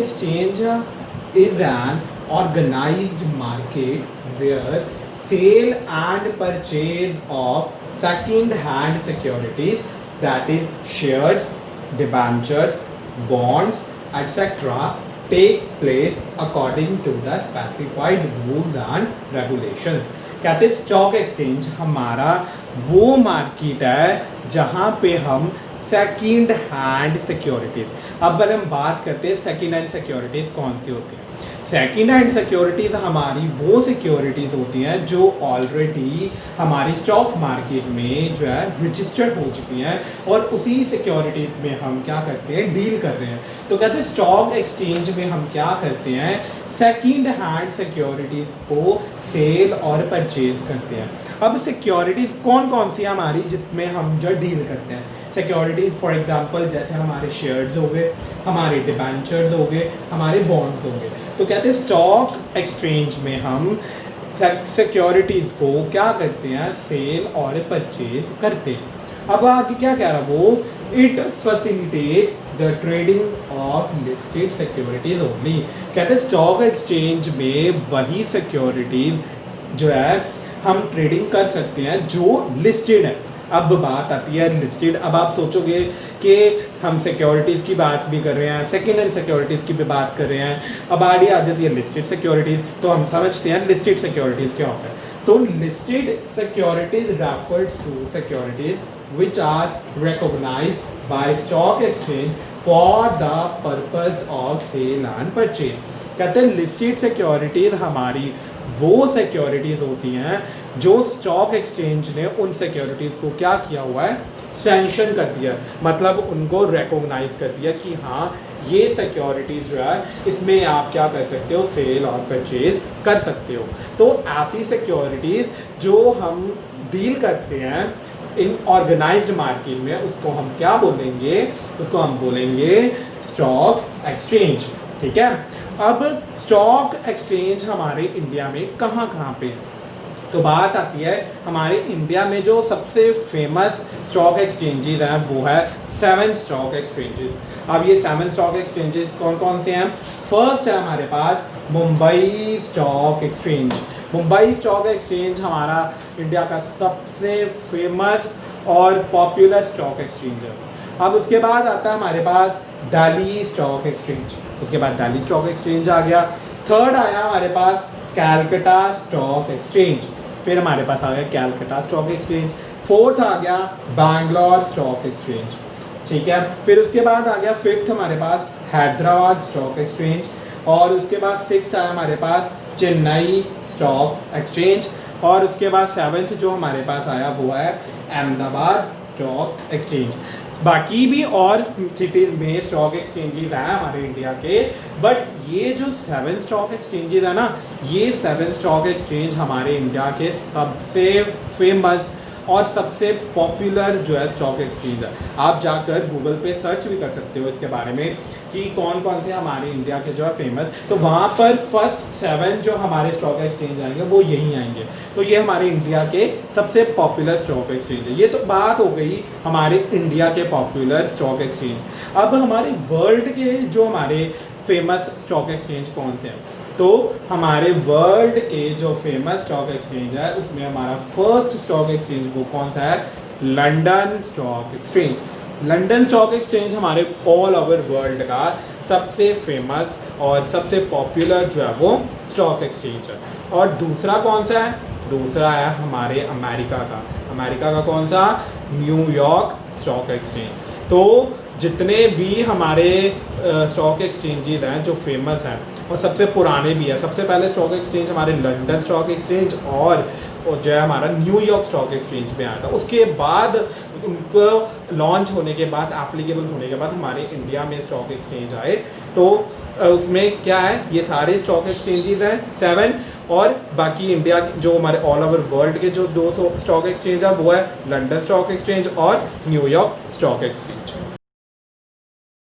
Exchange is an organized market where sale and purchase of second-hand securities, that is shares, debentures, bonds, etc. take place according to the specified rules and regulations. कहते stock exchange हमारा वो market है जहाँ पे हम second hand securities, अब अगर हम बात करते हैं सेकंड हैंड सिक्योरिटीज़ कौन सी होती हैं। सेकंड हैंड सिक्योरिटीज़ हमारी वो सिक्योरिटीज़ होती हैं जो ऑलरेडी हमारी स्टॉक मार्केट में जो है रजिस्टर्ड हो चुकी हैं और उसी सिक्योरिटीज़ में हम क्या करते हैं, डील कर रहे हैं। तो कहते हैं स्टॉक एक्सचेंज में हम क्या करते हैं, सेकंड हैंड सिक्योरिटीज़ को सेल और परचेज करते हैं। अब सिक्योरिटीज़ कौन कौन सी हमारी जिसमें हम जो डील करते हैं, सिक्योरिटीज़ फॉर एग्जांपल जैसे हमारे शेयर्स हो गए, हमारे डिबेंचर्स हो गए, हमारे बॉन्ड्स हो गए। तो कहते हैं स्टॉक एक्सचेंज में हम सिक्योरिटीज़ को क्या करते हैं, सेल और परचेज करते हैं। अब आगे क्या कह रहा वो, it facilitates the trading of listed securities only. कहते हैं स्टॉक एक्सचेंज में वही सिक्योरिटीज जो है हम ट्रेडिंग कर सकते हैं जो लिस्टेड है। अब बात आती है लिस्टेड, अब आप सोचोगे कि हम सिक्योरिटीज़ की बात भी कर रहे हैं, सेकेंड हैंड सिक्योरिटीज़ की भी बात कर रहे हैं, अब आड़ी आ जाती है लिस्टेड सिक्योरिटीज़। तो हम समझते हैं लिस्टेड सिक्योरिटीज़ क्या होता है। तो listed securities refers to securities which are recognized by stock exchange for the purpose of sale and purchase। कहते हैं लिस्टेड सिक्योरिटीज हमारी वो सिक्योरिटीज होती हैं जो स्टॉक एक्सचेंज ने उन सिक्योरिटीज को क्या किया हुआ है, सैंक्शन कर दिया, मतलब उनको रिकॉग्नाइज कर दिया कि हाँ ये सिक्योरिटीज जो है इसमें आप क्या कर सकते हो, सेल और परचेज कर सकते हो। तो ऐसी सिक्योरिटीज जो हम डील करते हैं इन ऑर्गेनाइज्ड मार्केट में, उसको हम क्या बोलेंगे, उसको हम बोलेंगे स्टॉक एक्सचेंज। ठीक है। अब स्टॉक एक्सचेंज हमारे इंडिया में कहाँ कहाँ पे है, तो बात आती है हमारे इंडिया में जो सबसे फेमस स्टॉक एक्सचेंजेस हैं वो है 7 स्टॉक एक्सचेंजेस। अब ये 7 स्टॉक एक्सचेंजेस कौन कौन से हैं, फर्स्ट है हमारे पास Mumbai stock exchange. Mumbai stock exchange हमारा इंडिया का सबसे फेमस और पॉपुलर स्टॉक एक्सचेंज है। अब उसके बाद आता है हमारे पास दिल्ली स्टॉक एक्सचेंज, उसके बाद दिल्ली स्टॉक एक्सचेंज आ गया। थर्ड आया हमारे पास कैलकाटा स्टॉक एक्सचेंज, फिर हमारे पास आ गया कैलकाटा स्टॉक एक्सचेंज। फोर्थ आ गया बैंगलोर स्टॉक एक्सचेंज। ठीक है। फिर उसके बाद आ गया फिफ्थ हमारे पास हैदराबाद स्टॉक एक्सचेंज, और उसके बाद सिक्स्थ आया हमारे पास चेन्नई स्टॉक एक्सचेंज, और उसके बाद सेवन्थ जो हमारे पास आया वो है अहमदाबाद स्टॉक एक्सचेंज। बाकी भी और सिटीज़ में स्टॉक एक्सचेंजेस हैं हमारे इंडिया के, बट ये जो 7 स्टॉक एक्सचेंजेस है ना, ये 7 स्टॉक एक्सचेंज हमारे इंडिया के सबसे फेमस और सबसे पॉपुलर जो है स्टॉक एक्सचेंज है। आप जाकर गूगल पे सर्च भी कर सकते हो इसके बारे में कि कौन कौन से हमारे इंडिया के जो है फेमस, तो वहाँ पर फर्स्ट 7 जो हमारे स्टॉक एक्सचेंज आएंगे वो यहीं आएंगे। तो ये हमारे इंडिया के सबसे पॉपुलर स्टॉक एक्सचेंज है। ये तो बात हो गई हमारे इंडिया के पॉपुलर स्टॉक एक्सचेंज। अब हमारे वर्ल्ड के जो हमारे फेमस स्टॉक एक्सचेंज कौन से हैं, तो हमारे वर्ल्ड के जो फेमस स्टॉक एक्सचेंज है उसमें हमारा फर्स्ट स्टॉक एक्सचेंज वो कौन सा है, London stock exchange. London stock exchange हमारे ऑल ओवर वर्ल्ड का सबसे फेमस और सबसे पॉपुलर जो है वो स्टॉक एक्सचेंज है। और दूसरा कौन सा है, दूसरा है हमारे अमेरिका का, अमेरिका का कौन सा, न्यूयॉर्क स्टॉक एक्सचेंज। तो जितने भी हमारे स्टॉक एक्सचेंजेस हैं जो फेमस हैं और सबसे पुराने भी है, सबसे पहले स्टॉक एक्सचेंज हमारे लंदन स्टॉक एक्सचेंज और जो है हमारा न्यूयॉर्क स्टॉक एक्सचेंज में आया था। उसके बाद उनको लॉन्च होने के बाद, एप्लीकेबल होने के बाद हमारे इंडिया में स्टॉक एक्सचेंज आए। तो उसमें क्या है, ये सारे स्टॉक एक्सचेंजेस हैं 7, और बाकी इंडिया जो हमारे ऑल ओवर वर्ल्ड के जो 2 स्टॉक एक्सचेंज है वो है लंदन स्टॉक एक्सचेंज और न्यूयॉर्क स्टॉक एक्सचेंज।